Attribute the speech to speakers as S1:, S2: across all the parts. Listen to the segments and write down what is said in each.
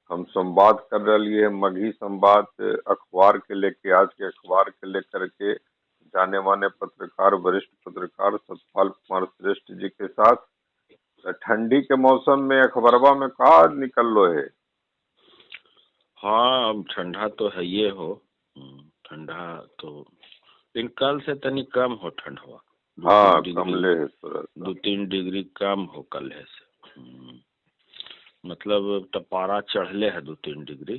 S1: हम संवाद कर रही है मगही संवाद अखबार के लेके, आज के अखबार के लेकर के जाने माने पत्रकार, वरिष्ठ पत्रकार सतपाल कुमार श्रेष्ठ जी के साथ। ठंडी के मौसम में अखबारवा में का निकल लो है।
S2: हाँ, अब ठंडा तो है ये हो। ठंडा तो लेकिन कल से तनी कम हो ठंडवा।
S1: हाँ, कमले है थोड़ा सा।
S2: 2-3 डिग्री कम हो कल है से। मतलब टपारा चढ़ले है 2-3 डिग्री।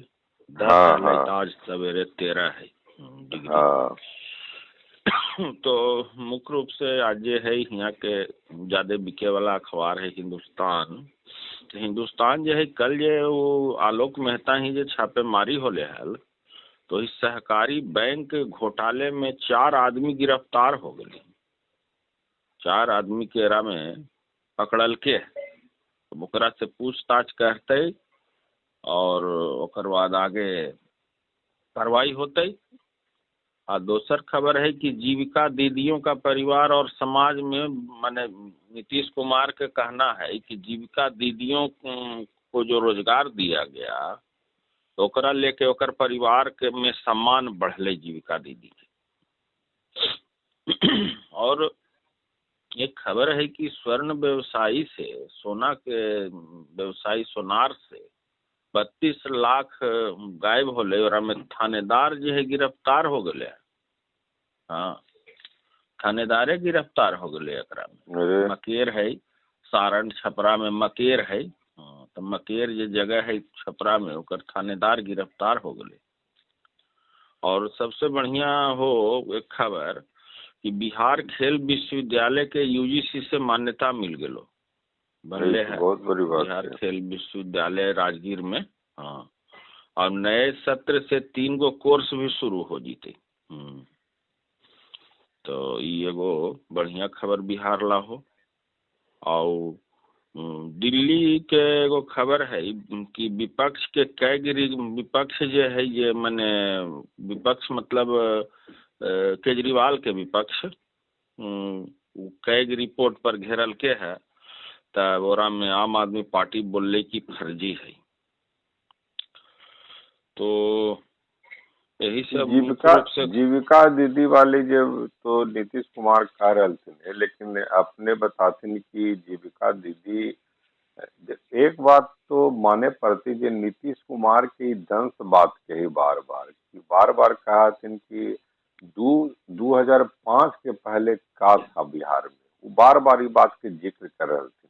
S2: 10
S1: हाँ
S2: है
S1: हाँ
S2: तो आज सवेरे 13 है डिग्री।
S1: हाँ
S2: तो मुख्य रूप से आज ये है यहाँ के ज्यादा बिके वाला अखबार है हिंदुस्तान। तो हिंदुस्तान जो है कल जो वो आलोक मेहता ही जो छापेमारी होले हल, तो इस सहकारी बैंक घोटाले में 4 आदमी गिरफ्तार हो गए। 4 आदमी के एरा में पकड़ल के ओकरा से पूछताछ करते और ओकर बाद आगे कार्रवाई होते। और दूसर खबर है कि जीविका दीदियों का परिवार और समाज में माने नीतीश कुमार के कहना है कि जीविका दीदियों को जो रोजगार दिया गया तो ओकरा लेके ओकर परिवार के में सम्मान बढ़ले जीविका दीदी के। और एक खबर है कि स्वर्ण व्यवसायी से सोना के व्यवसायी सोनार से 32 लाख गायब होले और में थानेदार जो है गिरफ्तार हो गए। हाँ, थानेदारे गिरफ्तार हो गए एकरा में। मकेर है सारण छपरा में मकेर है। तो मकेर जो जगह है छपरा में ओकर थानेदार गिरफ्तार हो गए। और सबसे बढ़िया हो एक खबर कि बिहार खेल विश्वविद्यालय के यूजीसी से मान्यता मिल गलो बनले है।
S1: बहुत बड़ी बात
S2: बिहार
S1: है।
S2: खेल विश्वविद्यालय राजगीर में। हाँ, और नए सत्र से 3 गो कोर्स भी शुरू हो जीते। तो ये एगो बढ़िया खबर बिहार ला हो। और दिल्ली के एगो खबर है कि विपक्ष के विपक्ष जो है ये माने विपक्ष मतलब केजरीवाल के विपक्ष कैग रिपोर्ट पर घेरल के है। तब ओरा में आम आदमी पार्टी बोलले की फर्जी है। तो यही सब
S1: जीविका दीदी वाली जो तो नीतीश कुमार कह रहे थे, लेकिन अपने बताथिन कि जीविका दीदी एक बात तो माने पड़ती जो नीतीश कुमार की दंश बात कही बार बार कहा थे कि 2005 के पहले का था बिहार में, वो बार बार ये बात के जिक्र कर रहे थे।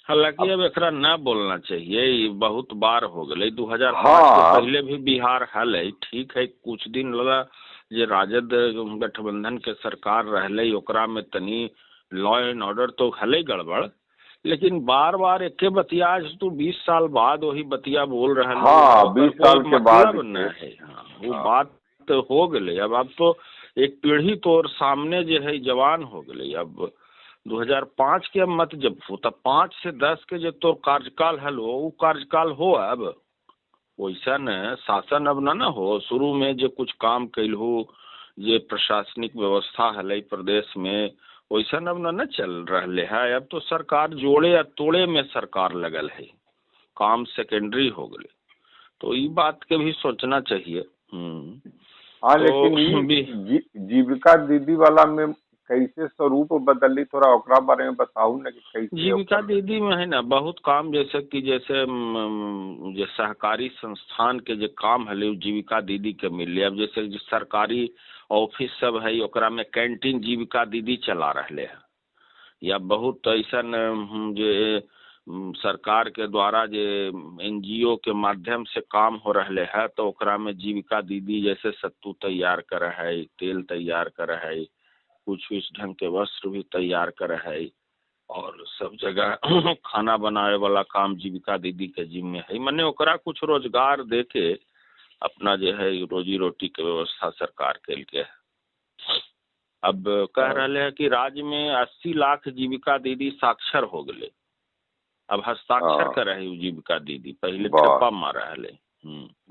S2: हालांकि अब एकरा न बोलना चाहिए, ये बहुत बार हो गए। 2005 के पहले भी बिहार हल है, ठीक है। कुछ दिन लगा जे राजद गठबंधन के सरकार रहले ओकरा में तनी लॉ एंड ऑर्डर तो हले गड़बड़, लेकिन बार बार एके बतिया तो 20 साल बाद वही बतिया बोल रहे हैं।
S1: हाँ, 20 साल के बाद
S2: न है। हाँ, वो बात तो हो गए। अब तो एक पीढ़ी तो सामने जो है जवान हो गए। अब 2005 के मत जब हो तब 5 से 10 के जो तो कार्यकाल है वो कार्यकाल हो। अब वैसा न शासन अब ना हो। शुरू में जो कुछ काम कैल हो ये प्रशासनिक व्यवस्था है प्रदेश में वैसा अब न चल रहे है। अब तो सरकार जोड़े या तोड़े में सरकार लगल है, काम सेकेंडरी हो गए। तो ये बात के भी सोचना चाहिए।
S1: हाँ, तो लेकिन जीविका दीदी वाला में कैसे स्वरूप बदली, थोड़ा ओकरा बारे में बताऊ ना कि कैसे।
S2: जीविका दीदी में है ना बहुत काम, जैसे कि जैसे सहकारी संस्थान के जो काम है जीविका दीदी के मिले। अब जैसे सरकारी ऑफिस सब है ओकरा में कैंटीन जीविका दीदी चला रहे हैं, या बहुत ऐसा जो सरकार के द्वारा जो NGO के माध्यम से काम हो रहे है तो ओकरा में जीविका दीदी जैसे सत्तू तैयार कर है, तेल तैयार कर है, कुछ ढंग के वस्त्र भी तैयार कर है, और सब जगह खाना बनावे वाला काम जीविका दीदी के जिम्मे है। माने ओकरा कुछ रोजगार देके अपना जो है रोजी रोटी के व्यवस्था सरकार के लिए। अब कह रहे हैं कि राज्य में 80 लाख जीविका दीदी साक्षर हो गए। अब हस्ताक्षर कर रहे जीविका दीदी, पहले ठप्पा मार रहे।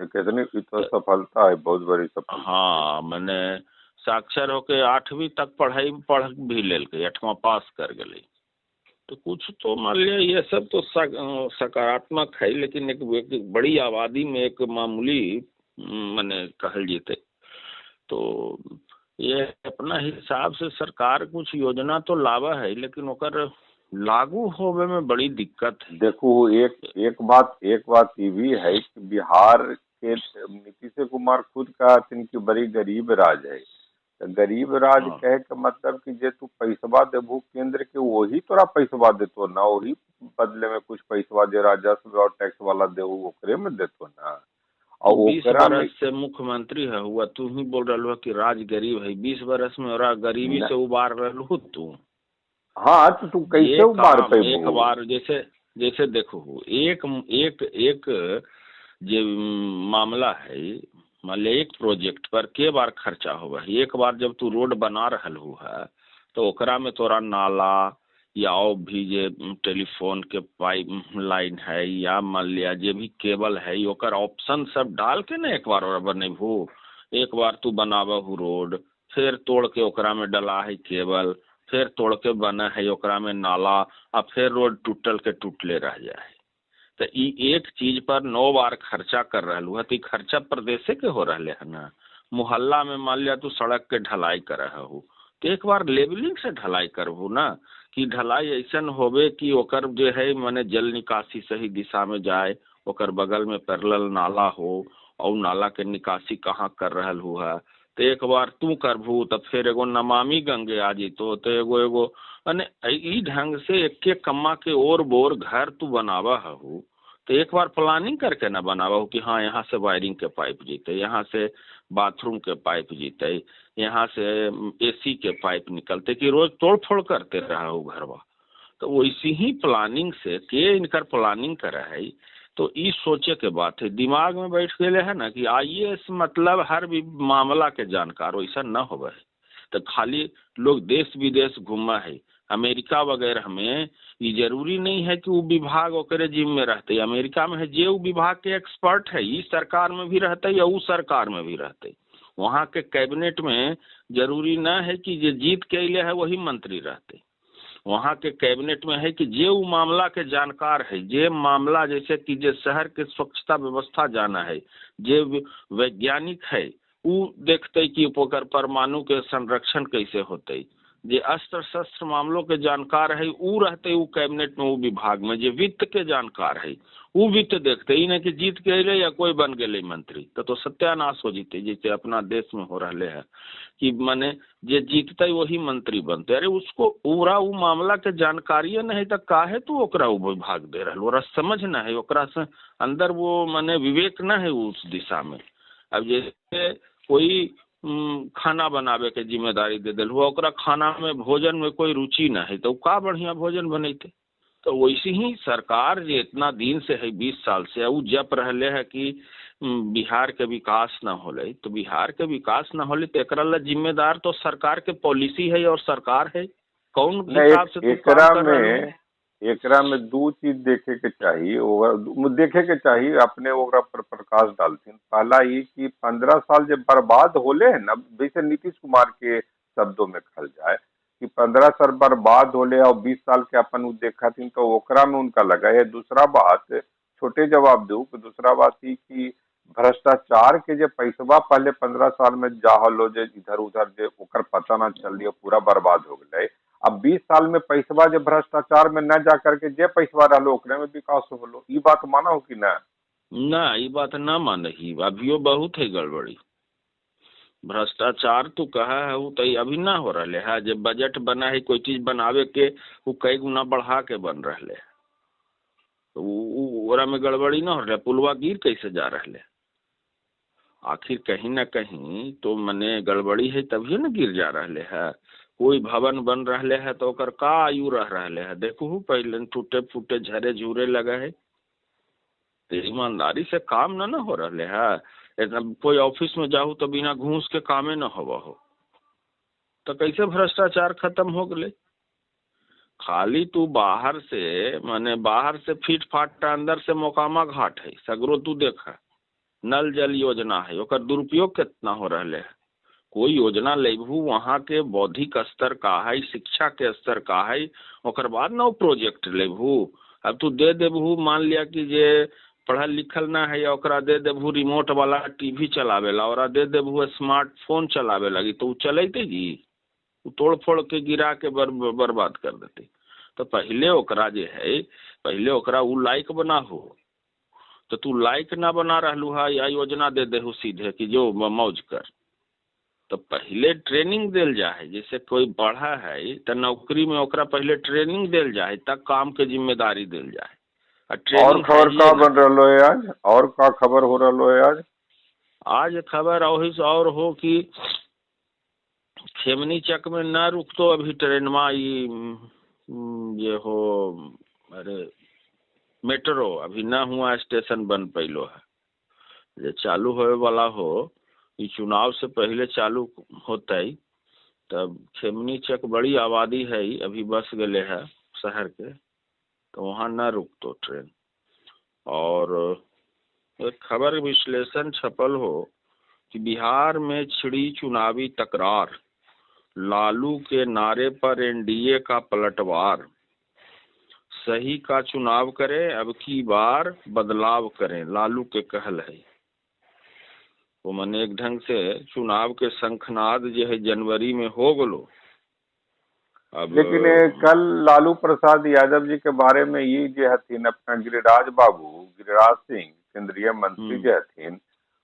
S1: कितनी तो सफलता है, बहुत बड़ी सफलता।
S2: हाँ, मैंने साक्षर होके 8वीं तक पढ़ाई पढ़ भी ले, 8वां पास कर गए। तो कुछ तो मान लिया ये सब तो सकारात्मक है, लेकिन एक बड़ी आबादी में एक मामूली माने कहल जीते तो ये अपना हिसाब से सरकार कुछ योजना तो लावा है, लेकिन ओकर लागू होवे में बड़ी दिक्कत है।
S1: देखो एक बात ये भी है कि बिहार के नीतीश कुमार खुद कहते कि बड़ी गरीब राज है। तो गरीब राज
S2: हाँ।
S1: कहे के मतलब कि जे तू पैसवा देबू केंद्र के वही तोरा पैसवा देतो ना, वही बदले में कुछ पैसवा जे राजस्व और टैक्स वाला देहू ओकरे में देतो ना। और
S2: 20
S1: ओकरा में
S2: बरस से मुख्यमंत्री है हुआ, तू ही बोल रहा कि राज गरीब है। 20 बरस में और गरीबी से उबार रहलू तू।
S1: हाँ तो तू कैसे उबार
S2: काम एक
S1: पेबू?
S2: बार जैसे जैसे देखो एक एक एक जे मामला है, मान लिया एक प्रोजेक्ट पर के बार खर्चा होगा। एक बार जब तू रोड बना रहल है तो ओकरा में तोरा नाला या और भी जे टेलीफोन के पाइप लाइन है या मान लिया जे भी केबल है, ओकर ऑप्शन सब डाल के ना एक बार और बनेबू। एक बार तू बनाबहू रोड, फिर तोड़ के ओकरा में डला है केबल, फिर तोड़ के बना है ओकरा में नाला, और फिर रोड टूटल के टूटले रह जाए। तो एक चीज पर 9 बार खर्चा कर रहलू है, तो खर्चा प्रदेशे के हो रहे है ना। मोहल्ला में मान लिया तू सड़क के ढलाई कर हो, तो एक बार लेवलिंग से ढलाई करबू ना, कि ढलाई ऐसा होवे कि ओकर जो है माने जल निकासी सही दिशा में जाए, ओकर बगल में पैरेलल नाला हो और नाला के निकासी कहाँ कर रहल है। तो एक बार तू करबू तब फिर एगो नमामि गंगे आ जीतो, तो एगो एगो अने ई ढंग से एक कम्मा के ओर बोर घर तू बनावा हूँ। तो एक बार प्लानिंग करके ना बनावा कि हाँ यहाँ से वायरिंग के पाइप जीते, यहाँ से बाथरूम के पाइप जीते, यहाँ से एसी के पाइप निकलते, कि रोज तोड़ फोड़ करते रहा हो घरवा। तो वैसी ही प्लानिंग से के इनकर प्लानिंग करा है। तो ई सोचे के बात है, दिमाग में बैठ गए है ना कि आईएएस मतलब हर भी मामला के जानकार, वैसा न होवे है। तो खाली लोग देश विदेश घूमा है, अमेरिका वगैरह में ये जरूरी नहीं है कि वो विभाग ओकरे जिम में रहते। अमेरिका में है जे वो विभाग के एक्सपर्ट है, इस सरकार में भी रहते या उस सरकार में भी रहते। वहाँ के कैबिनेट में जरूरी न है कि जे जीत के अले है वही मंत्री रहते। वहाँ के कैबिनेट में है कि जे वो मामला के जानकार है, जे मामला जैसे कि जे शहर के स्वच्छता व्यवस्था जाना है, जे वैज्ञानिक है वो देखते कि ओकर परमाणु के संरक्षण कैसे होते। जे अस्त्र शस्त्र मामलों के जानकार है वो रहते वो कैबिनेट में, वो विभाग में। जे वित्त के जानकार है वो वित्त देखते ही नहीं कि जीत के अले या कोई बन गए मंत्री तो सत्यानाश हो जीते। जैसे अपना देश में हो रहे है कि माने जे जीतते वही मंत्री बनते। अरे उसको पूरा वो मामला के जानकारी नहीं तो काहे तू ओकरा वो विभाग दे रहा, ओकरा समझ न है, ओकरा से अंदर वो माने विवेक न है उस दिशा में। अब जैसे कोई खाना बनावे के जिम्मेदारी दे दिल, ओकरा खाना में भोजन में कोई रुचि न है तो का बढ़िया भोजन बनते। तो वैसे ही सरकार जो इतना दिन से है 20 साल से वो जप रहे है कि बिहार के विकास न होले, तो बिहार के विकास न होले तो एकरा ला जिम्मेदार तो सरकार के पॉलिसी है और सरकार है। कौन हिसाब से तू काम कर रहा है?
S1: एकरा में दो चीज देखे के चाहिए, देखे के चाहिए अपने ओकरा पर प्रकाश डालती। पहला ये कि 15 साल जब बर्बाद होले है ना, जैसे नीतीश कुमार के शब्दों में कहल जाए कि 15 साल बर्बाद होले और 20 साल के अपन उ देखा थी तो ओकरा में उनका लगा है। दूसरा बात छोटे जवाब दू, दूसरा बात ही कि भ्रष्टाचार के जो पैसवा पहले 15 साल में जाहलो जे इधर उधर जे ओकर पता ना चल रही पूरा बर्बाद हो गए। अब 20 साल में पैसवा जब भ्रष्टाचार में न जा करके जे पैसवा रहो ओकरे में विकास होलो, ये बात माना हो कि ना?
S2: ना ये बात ना माने ही, अभियो बहुत है गड़बड़ी। भ्रष्टाचार तो कहा है वो तो अभी ना हो रहे है। जब बजट बना है कोई चीज बनावे के वो कई गुना बढ़ा के बन रहे है, तो ओरा में गड़बड़ी ना हो रहा। पुलवा गिर कैसे जा रहे, आखिर कहीं ना कहीं तो मने गड़बड़ी है तभी ना गिर जा रहे है। कोई भवन बन रहे है तो ओकर का आयु रह रहे है, देखू पहले टूटे फूटे झरे झूरे लगे है। तो ईमानदारी से काम ना हो रहे है। कोई ऑफिस में जाऊ तो बिना घूस के कामे न हो, तो कैसे भ्रष्टाचार खत्म हो गए? खाली तू बाहर से माने बाहर से फीट फाट अंदर से मोकामा घाट है सगरो तू देखा। नल जल योजना है, ओकर दुरुपयोग कितना हो रहे है। कोई योजना लेबू वहाँ के बौद्धिक स्तर का है, शिक्षा के स्तर का है, ओकर बाद ना वो प्रोजेक्ट लेबू। अब तू दे देबू, मान लिया कि जे पढ़ल लिखल ना है, ओकरा दे देबू रिमोट वाला टीवी चलावेला, और दे देबू स्मार्टफोन चलावे लगी, तो वो चलेते जी, वो तोड़ फोड़ के गिरा के बर्बाद कर देते। तो पहले ओकरा जे है, पहले ओकरा उ लायक बना हो। तो तू लायक ना बना रहलू है, या योजना दे देहू सीधे कि जो मौज कर। तो पहले ट्रेनिंग देल जाए, जैसे कोई बढ़ा है तो नौकरी में ओकरा पहले ट्रेनिंग देल जाए, तब काम के जिम्मेदारी देल जाए।
S1: और
S2: ट्रेनिंग
S1: खबर
S2: है
S1: का
S2: ना।
S1: बन रहा है आज, और का खबर हो रहा है आज?
S2: आज खबर और हो कि खेमनी चक में न रुक तो अभी ट्रेन में ये हो, अरे मेट्रो अभी ना हुआ, स्टेशन बन पैलो है, ये चालू होए वाला हो, ये चुनाव से पहले चालू होता ही। तब खेमनी चक बड़ी आबादी है, अभी बस गए है शहर के, तो वहाँ न रुक तो ट्रेन। और एक खबर विश्लेषण छपल हो कि बिहार में छिड़ी चुनावी तकरार, लालू के नारे पर एनडीए का पलटवार, सही का चुनाव करें अब की बार बदलाव करें, लालू के कहल है। वो मने एक ढंग से चुनाव के शंखनाद जो है जनवरी में हो गलो। अब
S1: लेकिन कल लालू प्रसाद यादव जी के बारे में ये जो हथिन अपना गिरिराज बाबू, गिरिराज सिंह केंद्रीय मंत्री जो हथिन,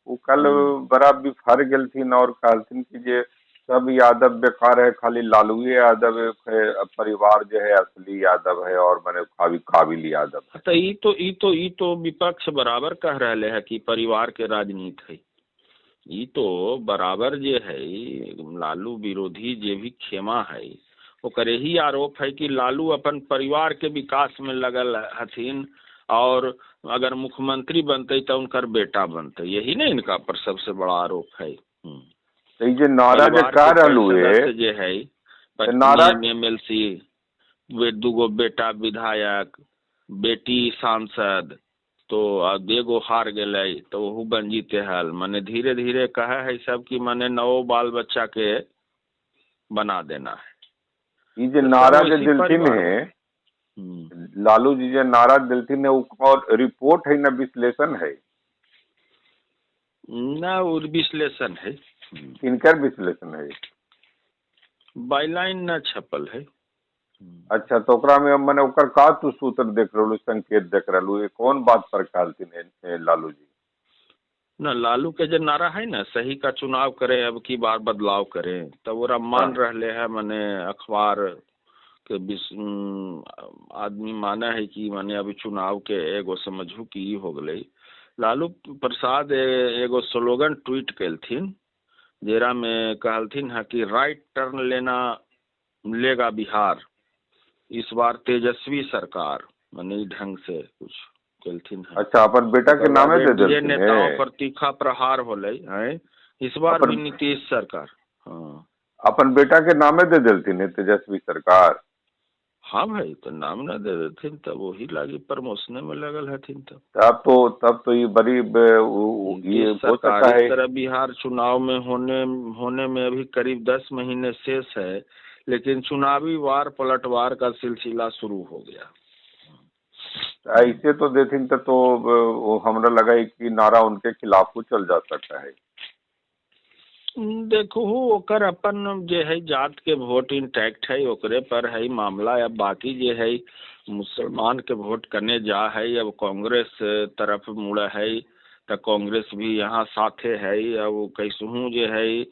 S1: वो कल बड़ा बिफर गेलथिन और कहलथिन कि जे सब यादव बेकार है, खाली लालू यादव परिवार जो है असली यादव है, और मैंने काबिल यादव है।
S2: तो तो विपक्ष बराबर कह रहे हैं कि परिवार के राजनीति है। ये तो बराबर जे है लालू विरोधी जे भी खेमा है, ओकर यही आरोप है कि लालू अपन परिवार के विकास में लगल हथिन, और अगर मुख्यमंत्री बनते तो उनकर बेटा बनते, यही ना इनका पर सबसे बड़ा आरोप है।
S1: तो ये नारा जो कह रहलू है,
S2: जे है पत्नी एमएलसी, वे दूगो बेटा विधायक, बेटी सांसद, तो एगो हार गए तो वह बन जीते हाल। माने धीरे धीरे कहा है सब कि माने नौ बाल बच्चा के बना देना है।
S1: ये जो नारा जो दिलथिन है, लालू जी जो नारा दिलथिन है, और रिपोर्ट है न विश्लेषण है?
S2: ना वो विश्लेषण है।
S1: किनकर विश्लेषण है?
S2: बाइलाइन न छपल है।
S1: अच्छा, तो ओकरा में मैंने ओकर का तू सूत्र देख रहलू, संकेत देख रहलू, ये कौन बात पर कहलथिन लालू जी?
S2: न लालू के जो नारा है ना, सही का चुनाव करें अब की बार बदलाव करें, तब वो मान रहे हैं। मैंने अखबार के आदमी माना है कि माने अभी चुनाव के एगो समझू की हो गए। लालू प्रसाद एगो स्लोगन ट्वीट कैलथिन, जेरा में कहलथिन है कि राइट टर्न लेगा बिहार, इस बार तेजस्वी सरकार, माने ढंग से कुछ कैलथिन है।
S1: अच्छा, अपन बेटा के नामे दे देलथिन है,
S2: नेताओं पर तीखा प्रहार होले है, इस बार भी नीतीश सरकार। हाँ,
S1: अपन बेटा के नामे दे देलथिन है तेजस्वी सरकार।
S2: हाँ भाई, तो नाम ना दे देथिन तब वही लागी प्रमोशन में लगल हथिन।
S1: तब तो ये बड़ी ये हो सकता है।
S2: इस तरह बिहार चुनाव में होने में अभी करीब 10 महीने शेष है, लेकिन चुनावी वार पलटवार का सिलसिला शुरू हो गया।
S1: ऐसे तो देथिन तो हमरा लगा कि नारा उनके खिलाफ चल जा सकता है।
S2: देखो ओकर अपन जे है जात के वोट इंटैक्ट है, ओकरे पर है मामला। अब बाकी जे है मुसलमान के वोट करने जा है, अब कांग्रेस तरफ मुड़ा है, तो कांग्रेस भी यहाँ साथे है। अब कैसहू जे है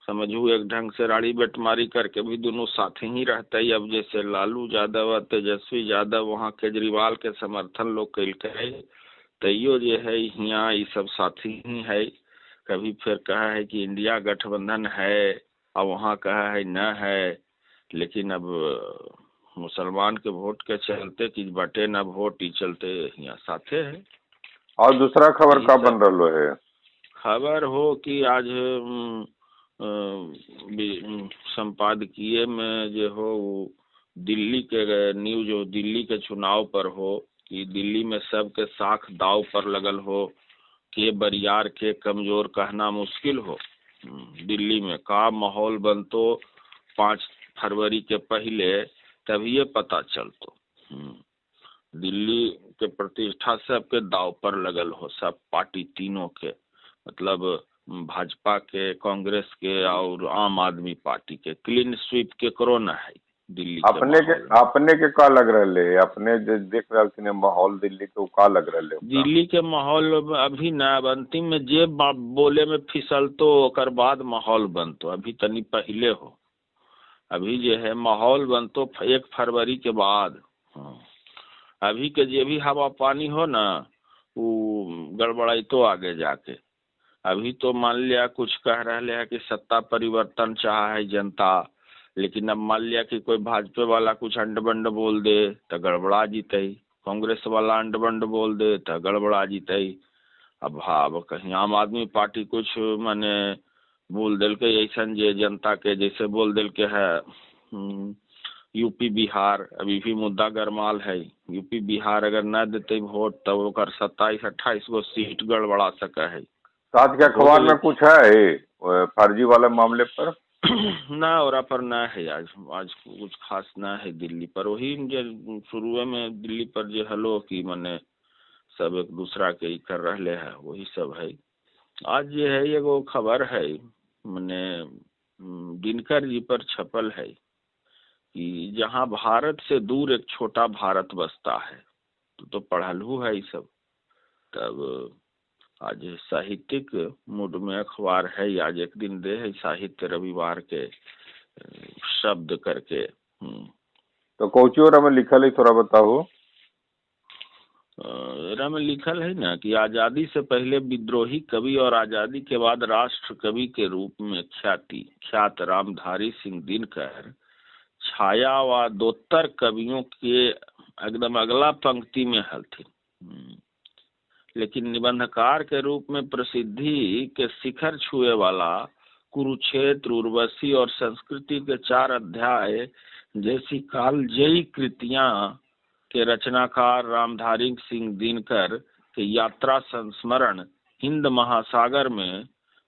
S2: समझू एक ढंग से राड़ी बेटमारी करके भी दोनों साथे ही रहते है। अब जैसे लालू यादव और तेजस्वी यादव वहाँ केजरीवाल के समर्थन लोग कैल, तैयो जे है यहाँ ये सब साथी ही है। कभी फिर कहा है कि इंडिया गठबंधन है, और वहाँ कहा है न है, लेकिन अब मुसलमान के वोट के चलते कि बटे न वोट, ही चलते यहाँ साथे है।
S1: और दूसरा खबर का बन रहा है? खबर
S2: हो कि आज संपादकीय में जो हो दिल्ली के न्यूज हो, दिल्ली के चुनाव पर हो कि दिल्ली में सबके साख दाव पर लगल हो, के बरियार के कमजोर कहना मुश्किल हो। दिल्ली में का माहौल बनतो 5 फरवरी के पहले, तभी ये पता चलतो। दिल्ली के प्रतिष्ठा सबके दाव पर लगल हो, सब पार्टी तीनों के, मतलब भाजपा के, कांग्रेस के और आम आदमी पार्टी के। क्लीन स्वीप के कोरोना है दिल्ली
S1: अपने के का लग रहे, अपने जो देख रहे थे माहौल दिल्ली के, का लग रहे?
S2: दिल्ली के माहौल अभी न, अब अंतिम में जे बोले में फिसलतो ओकर बाद माहौल बनतो, अभी तनी पहले हो। अभी जो है माहौल बनतो 1 फरवरी के बाद। अभी के जे भी हवा पानी हो ना, वो गड़बड़ाई तो आगे जाके। अभी तो मान लिया कुछ कह रहे हैं कि सत्ता परिवर्तन चाह है जनता, लेकिन अब मान लिया कि कोई भाजपा वाला कुछ अंड-बंड बोल दे तो गड़बड़ा जीते, कांग्रेस वाला अंड-बंड बोल दे तो गड़बड़ा जीते। अब कहीं आम आदमी पार्टी कुछ माने बोल दिल के ऐसा जे जनता के जैसे बोल दिल के है यूपी बिहार अभी भी मुद्दा गरमाल है। यूपी बिहार अगर न देते वोट तो ओकर 27-28 गो सीट गड़बड़ा सके है।
S1: आज के अखबार में कुछ है फर्जी वाले मामले पर?
S2: ना और पर ना है, आज कुछ खास ना है दिल्ली पर। वही शुरू में दिल्ली पर जो हलो कि मने सब एक दूसरा के कर रहे हैं, वही सब है। आज ये है एगो खबर है मने दिनकर जी पर छपल है कि जहाँ भारत से दूर एक छोटा भारत बसता है। तो पढ़लू है ये सब। तब आज साहित्यिक मूड में अखबार है, आज एक दिन दे है साहित्य रविवार के शब्द करके।
S1: तो कोचियों में लिखल है, थोड़ा बताओ।
S2: में लिखल है ना कि आजादी से पहले विद्रोही कवि और आजादी के बाद राष्ट्र कवि के रूप में ख्यात रामधारी सिंह दिनकर छाया व दोत्तर कवियों के एकदम अगला पंक्ति में हलथिन। लेकिन निबंधकार के रूप में प्रसिद्धि के शिखर छुए वाला कुरुक्षेत्र, उर्वशी और संस्कृति के 4 अध्याय जैसी कालजयी कृतियां के रचनाकार रामधारी सिंह दिनकर के यात्रा संस्मरण हिंद महासागर में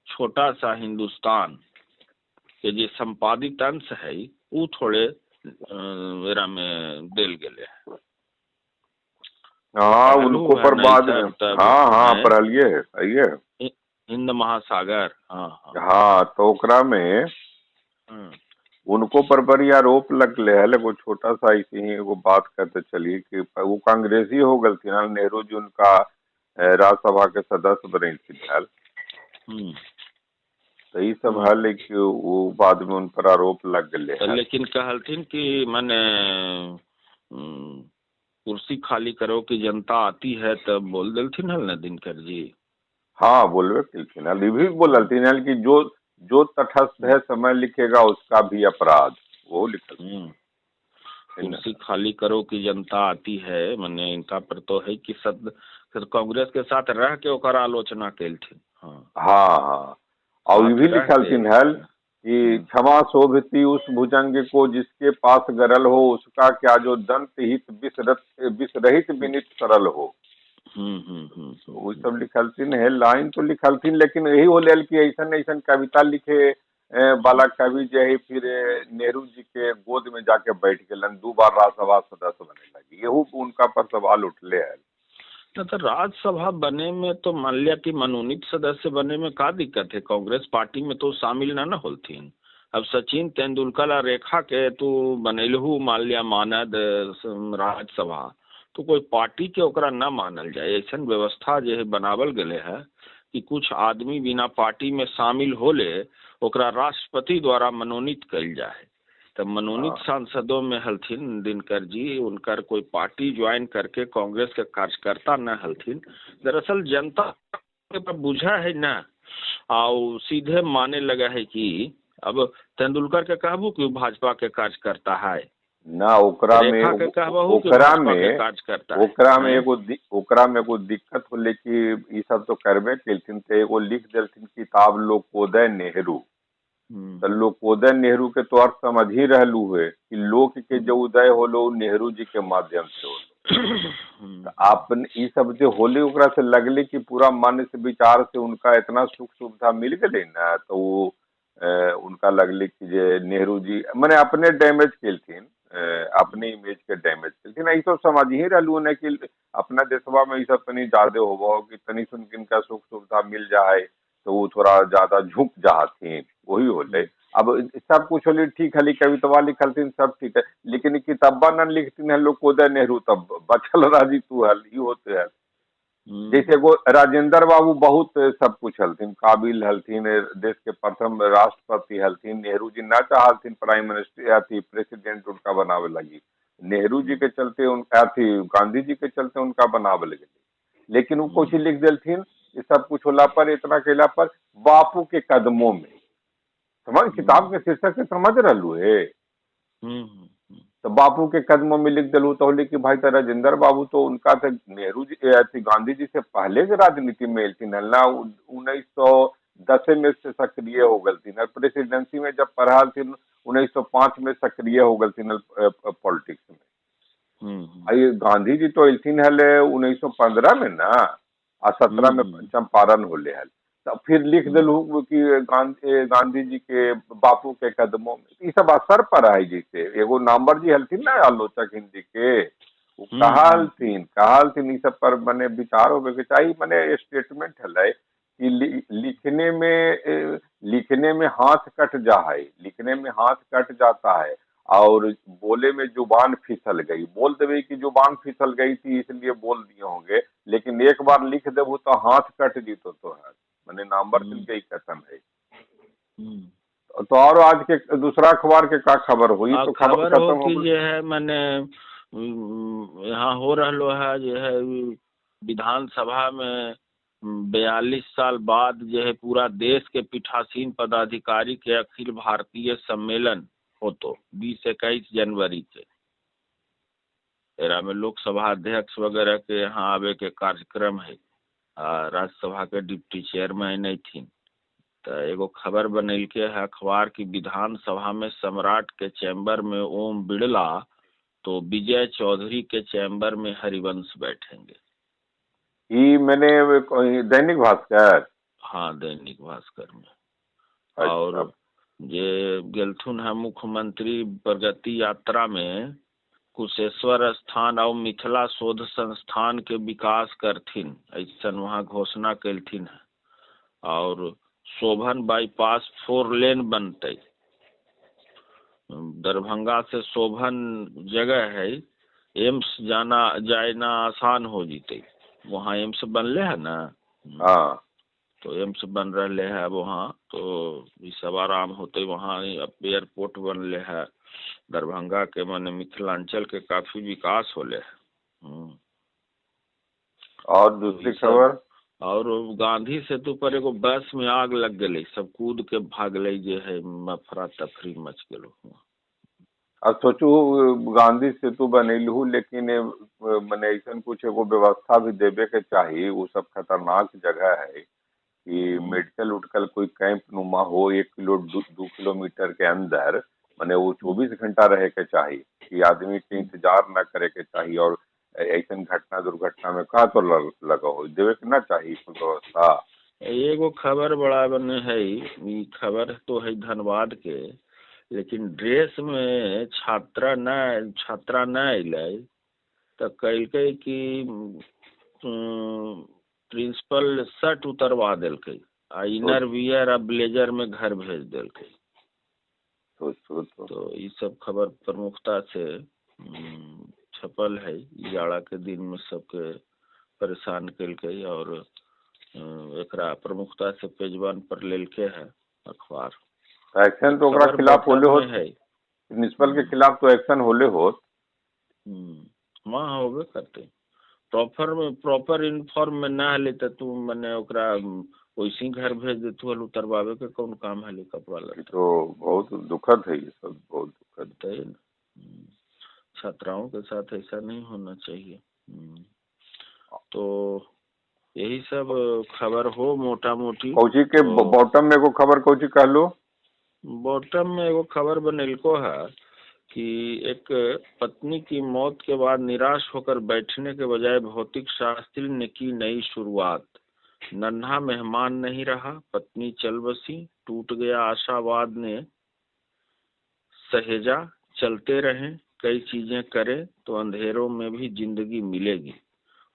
S2: छोटा सा हिंदुस्तान के जो संपादित अंश है वो थोड़े मेरा में दिल गले।
S1: हाँ उनको पर बाद में हाँ पढ़लिए है
S2: हिंद महासागर।
S1: हाँ तो ओकरा में उनको पर बड़ी आरोप लगले है। वो छोटा सा इसी ही वो बात करते चलिए कि वो कांग्रेसी हो गई थी ना, नेहरू जी उनका राज्यसभा के सदस्य बने थी। तो ये सब है कि वो बाद में उन पर आरोप लग गए है।
S2: लेकिन कहलथिन कि माने कुर्सी खाली करो कि जनता आती है, तब बोल दिलथिन हल ना दिनकर जी।
S1: हाँ बोलवे किलथिन हल, भी बोलथिन हल कि जो तटस्थ है समय लिखेगा उसका भी अपराध, वो लिखल।
S2: कुर्सी खाली करो कि जनता आती है, माने इनका पर तो है कि कांग्रेस के साथ रह के ओकर आलोचना कैलथिन।
S1: हाँ और ये भी लिखलथिन हल कि क्षमा शोभती उस भुजंग को जिसके पास गरल हो, उसका क्या जो दंत हित विष रहित विनित सरल हो। वो सब लिखलथिन है। लाइन तो लिखलथिन लेकिन यही हो लेल कि ऐसा कविता लिखे वाला कवि जो है फिर नेहरू जी के गोद में जाके बैठ गए, 2 बार राज्यसभा सदस्य बने लगी। यहू उनका पर सवाल उठले है।
S2: तो राज्यसभा बने में तो मान लिया कि मनोनीत सदस्य बने में का दिक्कत है? कांग्रेस पार्टी में तो शामिल ना होलथिन। अब सचिन तेंदुलकर और रेखा के तू बनैलहू मान लिया मानद राज्यसभा, तो कोई पार्टी के ओकरा न मानल जाए। ऐसा व्यवस्था जो है बनावल गए है कि कुछ आदमी बिना पार्टी में शामिल होले ओकरा राष्ट्रपति द्वारा मनोनीत कल जाए। तब मनोनीत सांसदों में हलथिन दिनकर जी, उनकर कोई पार्टी ज्वाइन करके कांग्रेस के कार्यकर्ता न हलथिन। दरअसल जनता पर बुझा है ना, और सीधे माने लगा है कि अब तेंदुलकर के कहबू कि भाजपा के कार्यकर्ता है
S1: ना, ओकरा में एगो दिक्कत होले कि ई सब तो करबे केलथिन। तो एगो लिख देलथिन किताब लोकोदय नेहरू। तो लोकोदय नेहरू के तो अर्थ समझ ही रहलू है कि लोक के जो उदय होलो नेहरू जी के माध्यम से होलो। तो आपने ई सब जो होली ओकरा से लगले कि पूरा मन से विचार से उनका इतना सुख सुविधा मिल गई ना, तो वो उनका लगले कि जे नेहरू जी मैंने अपने डैमेज केलथिन, अपने इमेज के डैमेज केलथिन। ई सब समझ ही रहलू ने कि अपना देशवा में ई सब तनी ज्यादा होबो कि तनी सुन किनका सुख सुविधा मिल जाए तो वो थोड़ा ज्यादा झुक जाथिन, वही होले। अब सब कुछ होली ठीक है, कवितवा लिखलथिन सब ठीक है, लेकिन किताबा न लिखतीन है लोग कोदय नेहरू तब बचल राजी तू हल ई होते है। जैसे वो राजेंद्र बाबू बहुत सब कुछ हलथिन, काबिल हलथिन, देश के प्रथम राष्ट्रपति हलथिन, नेहरू जी ना चाहलथिन प्राइम मिनिस्टर अथी प्रेसिडेंट उनका बनावे लगी, नेहरू जी के चलते उन अथी गांधी जी के चलते उनका बनावे लगे, लेकिन वो कुछ लिख देलथिन। ये सब कुछ होला पर इतना केला पर बापू के कदमों में, समझ किताब के शीर्षक से समझ रहलू है। तो बापू के कदमों में लिख दिलू तो होली कि भाई तो राजेंद्र बाबू तो उनका तो नेहरू जी ऐसी गांधी जी से पहले के राजनीति में थी ना, 1910 में से सक्रिय हो गई थी ना, प्रेसिडेंसी में जब पढ़ा थी 1905 में सक्रिय हो गई थी पॉलिटिक्स में। ये गांधी जी तो एलथिन हल 1915 में ना, और 17 में चंपारण होले हल। तो फिर लिख दिलू कि गांधी जी के बापू के कदमों में, ये सब असर पर है। जैसे एगो नामवर जी हलथिन ना आलोचक हिंदी के, वो कहलथिन ये सब पर मने विचार होवे के चाहिए। मने स्टेटमेंट हल कि लिखने में हाथ कट जा है, लिखने में हाथ कट जाता है, और बोले में जुबान फिसल गई, बोल देवे कि जुबान फिसल गई थी इसलिए बोल दिए होंगे, लेकिन एक बार लिख देबू तो हाथ कट जीतो तो है, मैंने नामवर सिंह के ही कथन है। तो और आज के दूसरा अखबार के का खबर हुई? तो खबर खत्म हो गई
S2: है। मैंने यहाँ हो रहा है जो है विधानसभा में 42 साल बाद जो है पूरा देश के पीठासीन पदाधिकारी के अखिल भारतीय सम्मेलन हो तो 20-21 जनवरी के एरा में लोकसभा अध्यक्ष वगैरह के यहाँ आवे के कार्यक्रम है। राज्यसभा के डिप्टी चेयरमैन नहीं थी। तो एगो खबर बनल के है अखबार की, विधानसभा में सम्राट के चैम्बर में ओम बिड़ला तो विजय चौधरी के चैम्बर में हरिवंश बैठेंगे।
S1: ये मैंने दैनिक भास्कर,
S2: हाँ दैनिक भास्कर में। और ये गेलथुन है मुख्यमंत्री प्रगति यात्रा में कुशेश्वर स्थान और मिथिला शोध संस्थान के विकास करथिन, ऐसा वहाँ घोषणा कलथिन है। और शोभन बाईपास 4 लेन बनते, दरभंगा से शोभन जगह है, एम्स जाना आसान हो जीते, वहाँ एम्स बनले है ना।
S1: हाँ,
S2: तो एम्स बन रहे है वहाँ, तो सब आराम होते वहाँ। एयरपोर्ट बनले है, दरभंगा के माने मिथिलांचल के काफी विकास होले है।
S1: और दूसरी खबर,
S2: और गांधी सेतु पर एगो बस में आग लग गई, सब कूद के भागले, जो है मफरा तफरी मच गलो।
S1: अब सोचू गांधी सेतु बनैलू, लेकिन मने ऐसा कुछ एगो व्यवस्था भी देवे के चाहिए। वो सब खतरनाक जगह है कि मेडिकल उडकल कोई कैंप नुमा हो 1-2 किलोमीटर के अंदर, मने वो 24 घंटा रहे के चाहिए कि आदमी के इंतजार न करे के चाहिए। और ऐसा घटना दुर्घटना में कहा तो लगा हो देवे के ना चाहिए व्यवस्था।
S2: एगो खबर बड़ा बने है, ये खबर तो है धनबाद के, लेकिन ड्रेस में छात्रा न अल तो कल कि प्रिंसिपल शर्ट उतरवा दिल्क आ इनर वियर आ ब्लेजर में घर भेज दिल्क। तो ये सब खबर प्रमुखता से छपल है, जाड़ा के दिन में सबके परेशान कल और एकरा प्रमुखता से पेज 1 पर लेके है अखबार।
S1: एक्शन तो ओकरा खिलाफ होले हो है, प्रिंसिपल के खिलाफ तो एक्शन होले हो।
S2: वहाँ होबे करते, प्रॉपर इन्फॉर्म में ना हले तो तू मने ओकरा वैसे घर भेज दे, तू उतरवावे के कौन काम है कपड़ा लगे।
S1: तो बहुत दुखद है ये सब, बहुत दुखद
S2: है ना। छात्राओं के साथ ऐसा नहीं होना चाहिए। तो यही सब खबर हो मोटा मोटी।
S1: कौची के बॉटम में एगो खबर कौची कहलो,
S2: बॉटम में एगो खबर बनेलको है कि एक पत्नी की मौत के बाद निराश होकर बैठने के बजाय भौतिक शास्त्री ने की नई शुरुआत। नन्हा मेहमान नहीं रहा, पत्नी चल बसी, टूट गया आशावाद ने सहेजा, चलते रहें, कई चीजें करें तो अंधेरों में भी जिंदगी मिलेगी।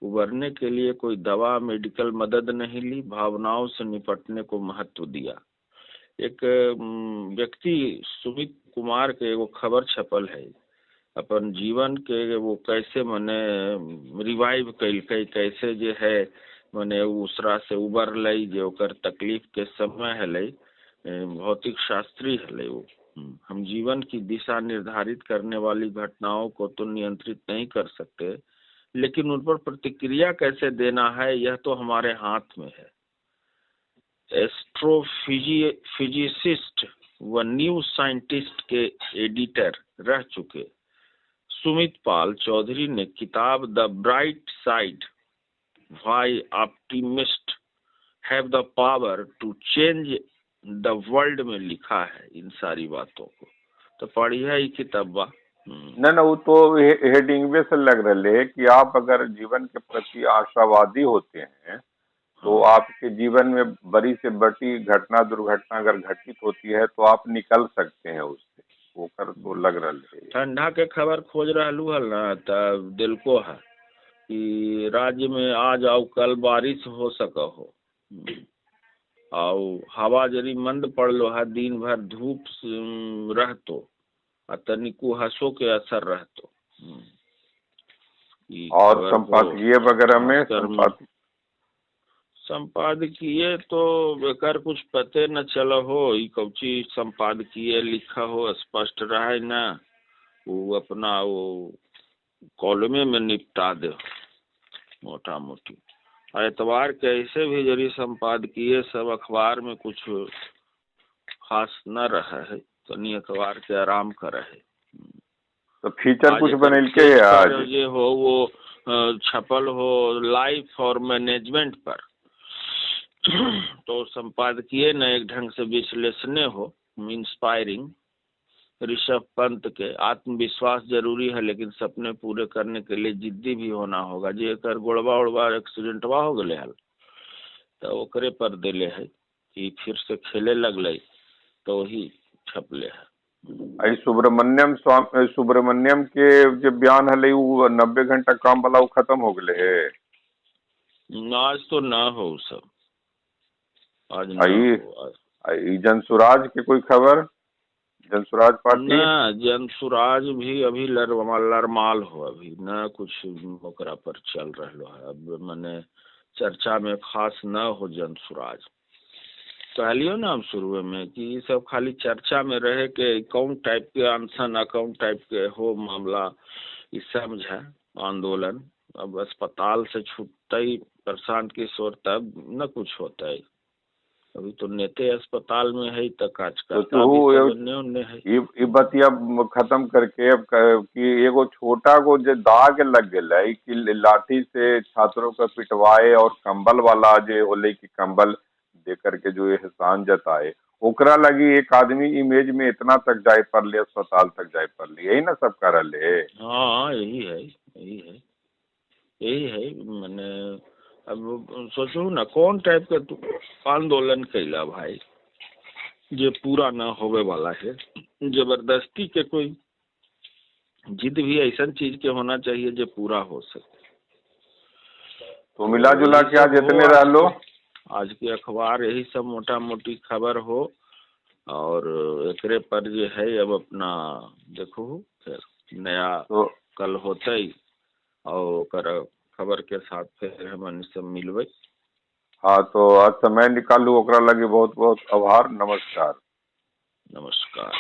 S2: उबरने के लिए कोई दवा मेडिकल मदद नहीं ली, भावनाओं से निपटने को महत्व दिया। एक व्यक्ति सुमित कुमार के वो खबर छपल है, अपन जीवन के वो कैसे मने रिवाइव कैल कैसे जो है मने उसरा से उबर लई जो ओकर तकलीफ के समय है भौतिक शास्त्री है वो। हम जीवन की दिशा निर्धारित करने वाली घटनाओं को तो नियंत्रित नहीं कर सकते, लेकिन उन पर प्रतिक्रिया कैसे देना है यह तो हमारे हाथ में है। एस्ट्रोफिजिसिस्ट व न्यूज साइंटिस्ट के एडिटर रह चुके सुमित पाल चौधरी ने किताब the bright side why optimist have the power to change the world में लिखा है इन सारी बातों को। तो पढ़िए ही किताबा।
S1: ना वो तो हेडिंग में से लग रहे है कि आप अगर जीवन के प्रति आशावादी होते हैं तो आपके जीवन में बड़ी से बड़ी घटना दुर्घटना अगर घटित होती है तो आप निकल सकते हैं उससे, वो कर तो लग रहा है।
S2: ठंडा के खबर खोज रहलू हल ना तब दिल को है कि राज्य में आज आओ कल बारिश हो सका हो, और हवा जरी मंद पड़लो है, दिन भर धूप रहतो तनिको हंसो के असर रहतो।
S1: और संपादकीय वगैरह में
S2: संपादकीय तो बेकार कुछ पते न चला हो, कौची संपादकीय लिखा हो स्पष्ट रहे ना, वो अपना वो कॉलमे में निपटा दे मोटा मोटी। एतवार के ऐसे भी जरी संपादकीय सब अखबार में कुछ खास न रहा है, तनी अखबार के आराम करे है।
S1: तो फीचर कुछ बनल के आज
S2: ये हो वो छपल हो लाइफ और मैनेजमेंट पर, तो संपादकीय न एक ढंग से विश्लेषण हो इंस्पायरिंग। ऋषभ पंत के आत्मविश्वास जरूरी है लेकिन सपने पूरे करने के लिए जिद्दी भी होना होगा। जे कर गोड़वा उड़वा एक्सीडेंटवा हो गए हल तो ओकरे पर दिले है कि फिर से खेले लगल तो वही छपले है।
S1: सुब्रमण्यम के जो बयान है वो 90 घंटा काम वाला वो खत्म हो गए है।
S2: आज तो ना हो सब, आज ना हो।
S1: जनसुराज के कोई खबर, जनसुराज पार्टी
S2: ना जनसुराज भी अभी लरमाल हो, अभी ना कुछ ओकरा पर चल रहा है। अब मैंने चर्चा में खास न हो जनसुराज, कहलियो ना अब शुरू में कि ये सब खाली चर्चा में रहे के कौन टाइप के अनशन अकाउंट टाइप के हो मामला इस समझा आंदोलन। अब अस्पताल से छूटता ही प्रशांत किशोर तब न कुछ होता है, अभी तो नेते अस्पताल में है तक आज का
S1: ये बतिया खत्म करके अब कि एगो छोटा को जो दाग लग गया कि लाठी से छात्रों को पिटवाए और कंबल वाला जो होले कि कंबल दे करके जो एहसान जताए ओकरा लगी एक आदमी इमेज में इतना तक जाए पर ले, अस्पताल तक जाए पर ले, यही ना सब कर ले।
S2: हाँ यही है यही है मैंने अब सोचू ना कौन टाइप का आंदोलन कैला भाई जो पूरा ना होवे वाला है। जबरदस्ती के कोई जिद भी ऐसा चीज के होना चाहिए जो पूरा हो सके।
S1: तो मिला जुला के आज इतने रह लो,
S2: आज के अखबार यही सब मोटा मोटी खबर हो और एकरे पर जो है अब अपना देखो फिर नया तो कल होते ही और खबर के साथ फिर हम सब मिलवे।
S1: हाँ तो आज समय निकालू ओकरा लगे बहुत बहुत आभार। नमस्कार।
S2: नमस्कार।